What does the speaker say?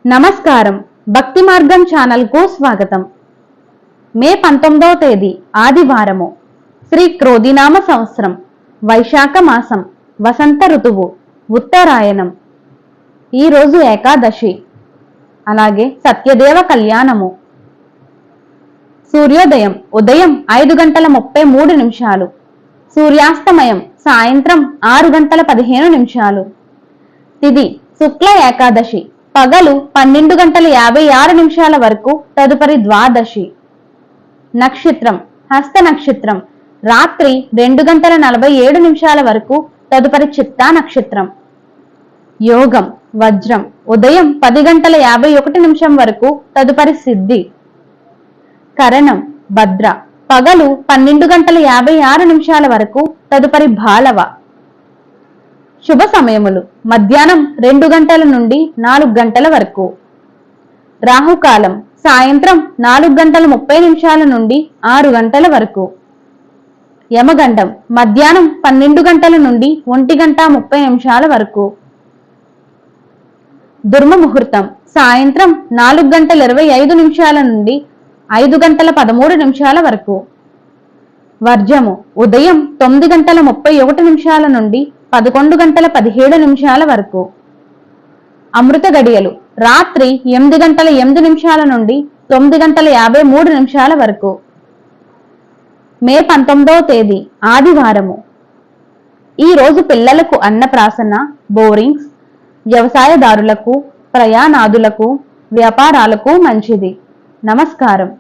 నమస్కారం. భక్తి మార్గం ఛానల్ కు స్వాగతం. మే 19వ తేదీ ఆదివారము. శ్రీ క్రోధినామ సంవత్సరం, వైశాఖ మాసం, వసంత ఋతువు, ఉత్తరాయణం. ఈరోజు ఏకాదశి, అలాగే సత్యదేవ కళ్యాణము. సూర్యోదయం ఉదయం 5:33, సూర్యాస్తమయం సాయంత్రం 6:15. తిథి శుక్ల ఏకాదశి, పగలు 12:56 వరకు, తదుపరి ద్వాదశి. నక్షత్రం హస్త నక్షత్రం, రాత్రి 2:47 వరకు, తదుపరి చిత్తా నక్షత్రం. యోగం వజ్రం ఉదయం 10:51 వరకు, తదుపరి సిద్ధి. కరణం భద్ర పగలు 12:56 వరకు, తదుపరి భాలవ. శుభ సమయములు మధ్యాహ్నం 2 గంటల నుండి 4 గంటల వరకు. రాహుకాలం సాయంత్రం 4:30 నుండి 6 గంటల వరకు. యమగండం మధ్యాహ్నం 12 గంటల నుండి 1:30 వరకు. దుర్మ ముహూర్తం సాయంత్రం 4:25 నుండి 5:13 వరకు. వర్జము ఉదయం 9:31 నుండి 11:17 వరకు. అమృత గడియలు రాత్రి 8:08 నుండి 9:53 వరకు. మే 19వ తేదీ ఆదివారము. ఈ రోజు పిల్లలకు అన్నప్రాసన, బోరింగ్స్, వ్యవసాయదారులకు, ప్రయాణాదులకు, వ్యాపారాలకు మంచిది. నమస్కారం.